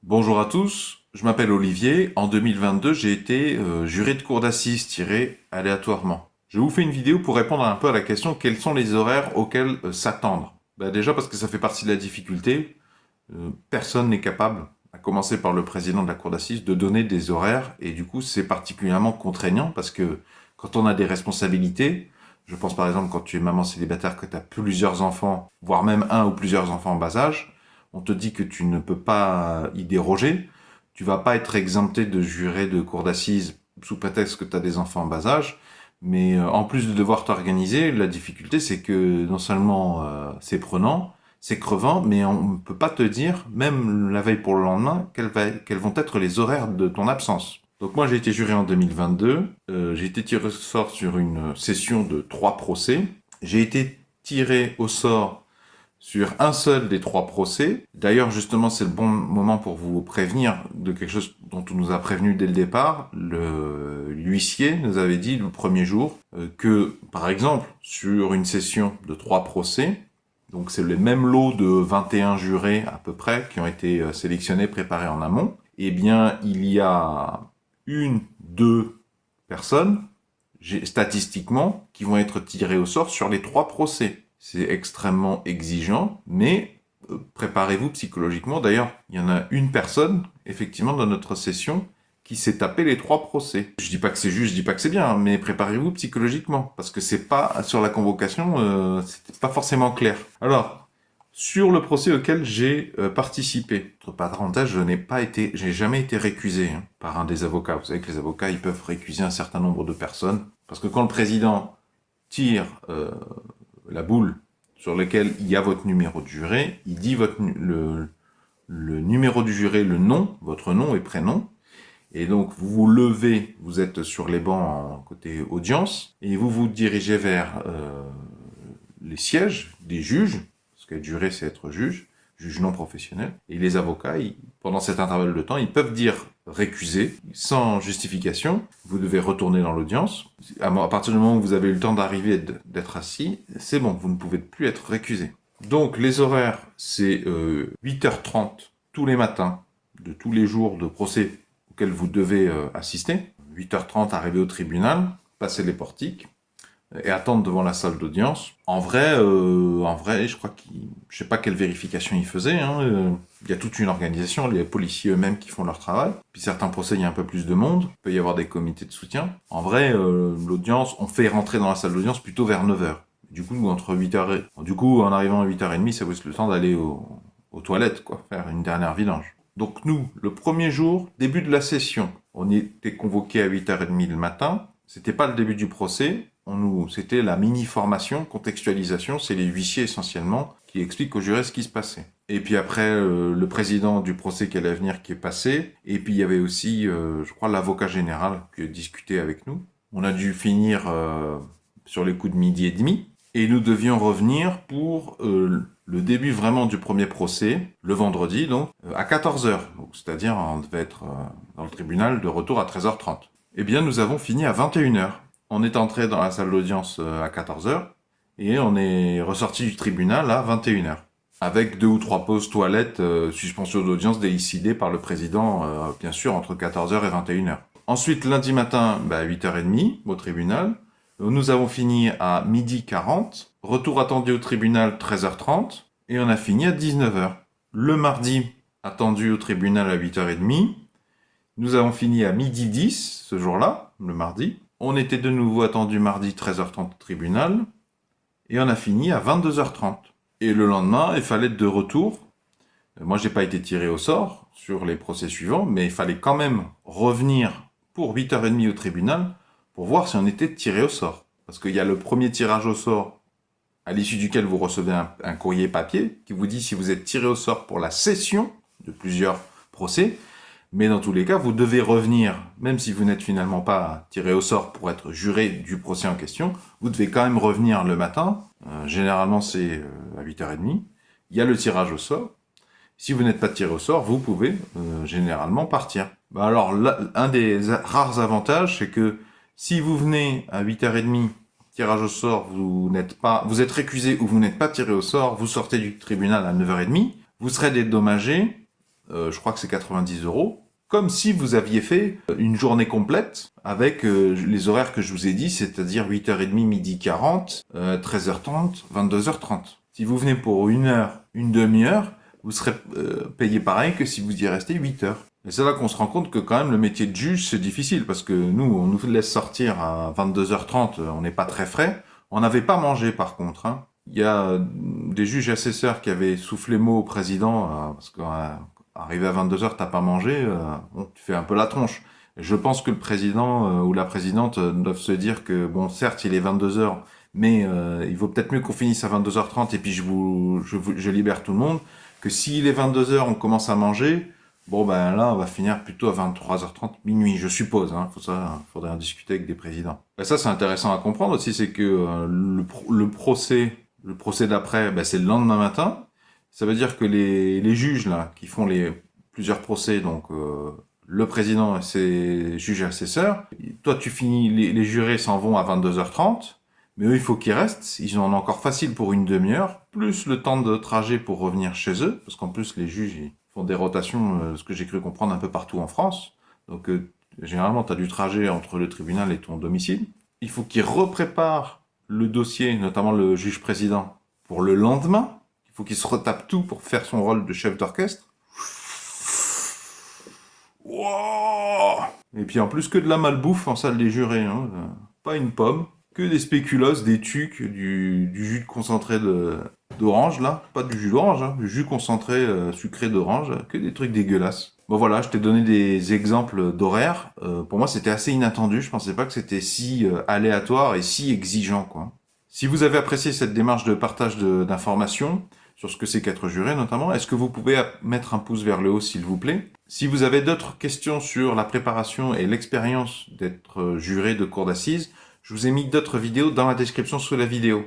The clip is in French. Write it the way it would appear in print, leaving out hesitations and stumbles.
Bonjour à tous, je m'appelle Olivier. En 2022, j'ai été juré de cour d'assises tiré aléatoirement. Je vous fais une vidéo pour répondre un peu à la question quels sont les horaires auxquels s'attendre. Déjà parce que ça fait partie de la difficulté. Personne n'est capable, à commencer par le président de la cour d'assises, de donner des horaires et du coup c'est particulièrement contraignant parce que quand on a des responsabilités, je pense par exemple quand tu es maman célibataire, que tu as plusieurs enfants, voire même un ou plusieurs enfants en bas âge, on te dit que tu ne peux pas y déroger, tu vas pas être exempté de jurer de cour d'assises sous prétexte que tu as des enfants en bas âge, mais en plus de devoir t'organiser, la difficulté c'est que non seulement c'est prenant, c'est crevant, mais on ne peut pas te dire, même la veille pour le lendemain, quels vont être les horaires de ton absence. Donc moi j'ai été juré en 2022, j'ai été tiré au sort sur une session de 3 procès, j'ai été tiré au sort sur un seul des 3 procès. D'ailleurs, justement, c'est le bon moment pour vous prévenir de quelque chose dont on nous a prévenu dès le départ. L'huissier nous avait dit le premier jour que, par exemple, sur une session de 3 procès, donc c'est le même lot de 21 jurés à peu près qui ont été sélectionnés, préparés en amont, eh bien, il y a une, deux personnes, statistiquement, qui vont être tirées au sort sur les 3 procès. C'est extrêmement exigeant, mais préparez-vous psychologiquement. D'ailleurs, il y en a une personne, effectivement, dans notre session, qui s'est tapé les 3 procès. Je dis pas que c'est juste, je dis pas que c'est bien, hein, mais préparez-vous psychologiquement, parce que c'est pas sur la convocation, c'était pas forcément clair. Alors, sur le procès auquel j'ai participé, entre parenthèses, j'ai jamais été récusé par un des avocats. Vous savez que les avocats, ils peuvent récuser un certain nombre de personnes, parce que quand le président tire la boule sur laquelle il y a votre numéro de juré, il dit le numéro du juré, le nom, votre nom et prénom, et donc vous vous levez, vous êtes sur les bancs en côté audience, et vous vous dirigez vers les sièges des juges, parce qu'être juré c'est être juge, juge non professionnel, et les avocats, pendant cet intervalle de temps, ils peuvent dire récusé, sans justification, vous devez retourner dans l'audience. À partir du moment où vous avez eu le temps d'arriver et d'être assis, c'est bon, vous ne pouvez plus être récusé. Donc les horaires, c'est 8h30 tous les matins, de tous les jours de procès auxquels vous devez assister. 8h30, arriver au tribunal, passer les portiques, et attendre devant la salle d'audience. En vrai, je crois je sais pas quelle vérification ils faisaient. Il y a toute une organisation, les policiers eux-mêmes qui font leur travail. Puis certains procès, il y a un peu plus de monde. Il peut y avoir des comités de soutien. En vrai, l'audience, on fait rentrer dans la salle d'audience plutôt vers 9h. Du coup, entre 8h et... Du coup, en arrivant à 8h30, ça vous laisse le temps d'aller aux toilettes, quoi, faire une dernière vidange. Donc nous, le premier jour, début de la session, on était convoqué à 8h30 le matin. C'était pas le début du procès. C'était la mini-formation, contextualisation, c'est les huissiers essentiellement qui expliquent aux jurés ce qui se passait. Et puis après, le président du procès qui allait venir qui est passé, et puis il y avait aussi, je crois, l'avocat général qui a discuté avec nous. On a dû finir sur les coups de 12h30, et nous devions revenir pour le début vraiment du premier procès, le vendredi donc, à 14h. C'est-à-dire, on devait être dans le tribunal de retour à 13h30. Eh bien, nous avons fini à 21h. On est entré dans la salle d'audience à 14h et on est ressorti du tribunal à 21h. Avec 2 ou 3 pauses toilettes, suspension d'audience décidée par le président, bien sûr, entre 14h et 21h. Ensuite, lundi matin, 8h30 au tribunal. Nous avons fini à 12h40. Retour attendu au tribunal 13h30. Et on a fini à 19h. Le mardi, attendu au tribunal à 8h30. Nous avons fini à 12h10 ce jour-là, le mardi. On était de nouveau attendu mardi 13h30 au tribunal. Et on a fini à 22h30. Et le lendemain, il fallait être de retour. Moi, j'ai pas été tiré au sort sur les procès suivants, mais il fallait quand même revenir pour 8h30 au tribunal pour voir si on était tiré au sort. Parce qu'il y a le premier tirage au sort à l'issue duquel vous recevez un courrier papier qui vous dit si vous êtes tiré au sort pour la session de plusieurs procès. Mais dans tous les cas, vous devez revenir, même si vous n'êtes finalement pas tiré au sort pour être juré du procès en question, vous devez quand même revenir le matin. Généralement, c'est à 8h30. Il y a le tirage au sort. Si vous n'êtes pas tiré au sort, vous pouvez généralement partir. Alors, un des rares avantages, c'est que si vous venez à 8h30, tirage au sort, vous êtes récusé ou vous n'êtes pas tiré au sort, vous sortez du tribunal à 9h30, vous serez dédommagé je crois que c'est 90 €, comme si vous aviez fait une journée complète avec les horaires que je vous ai dit, c'est-à-dire 8h30, midi 40, 13h30, 22h30. Si vous venez pour une heure, une demi-heure, vous serez payé pareil que si vous y restez 8 heures. Et c'est là qu'on se rend compte que quand même le métier de juge, c'est difficile, parce que nous, on nous laisse sortir à 22h30, on n'est pas très frais. On n'avait pas mangé par contre, hein. Il y a des juges assesseurs qui avaient soufflé mot au président, parce qu'arrivé à 22h, t'as pas mangé, bon, tu fais un peu la tronche. Et je pense que le président ou la présidente doivent se dire que, bon, certes, il est 22h, mais il vaut peut-être mieux qu'on finisse à 22h30 et puis je libère tout le monde, que s'il est 22h, on commence à manger, bon ben là, on va finir plutôt à 23h30, minuit, je suppose, hein. Faudrait en discuter avec des présidents. Et ça, c'est intéressant à comprendre aussi, c'est que le procès d'après, ben, c'est le lendemain matin. Ça veut dire que les juges là, qui font plusieurs procès, donc le président et ses juges assesseurs, toi tu finis, les jurés s'en vont à 22h30, mais eux il faut qu'ils restent, ils en ont encore facile pour une demi-heure, plus le temps de trajet pour revenir chez eux, parce qu'en plus les juges ils font des rotations, ce que j'ai cru comprendre un peu partout en France, donc généralement tu as du trajet entre le tribunal et ton domicile. Il faut qu'ils repréparent le dossier, notamment le juge président, pour le lendemain. Il faut qu'il se retape tout pour faire son rôle de chef d'orchestre. Wow. Et puis en plus que de la malbouffe en salle des jurés, hein. Pas une pomme, que des spéculoos, des tucs, du jus de concentré d'orange là, pas du jus d'orange, hein, du jus concentré sucré d'orange, que des trucs dégueulasses. Bon voilà, je t'ai donné des exemples d'horaires. Pour moi, c'était assez inattendu. Je pensais pas que c'était si aléatoire et si exigeant, quoi. Si vous avez apprécié cette démarche de partage d'informations sur ce que c'est qu'être juré, notamment, est-ce que vous pouvez mettre un pouce vers le haut, s'il vous plaît? Si vous avez d'autres questions sur la préparation et l'expérience d'être juré de cour d'assises, je vous ai mis d'autres vidéos dans la description sous la vidéo.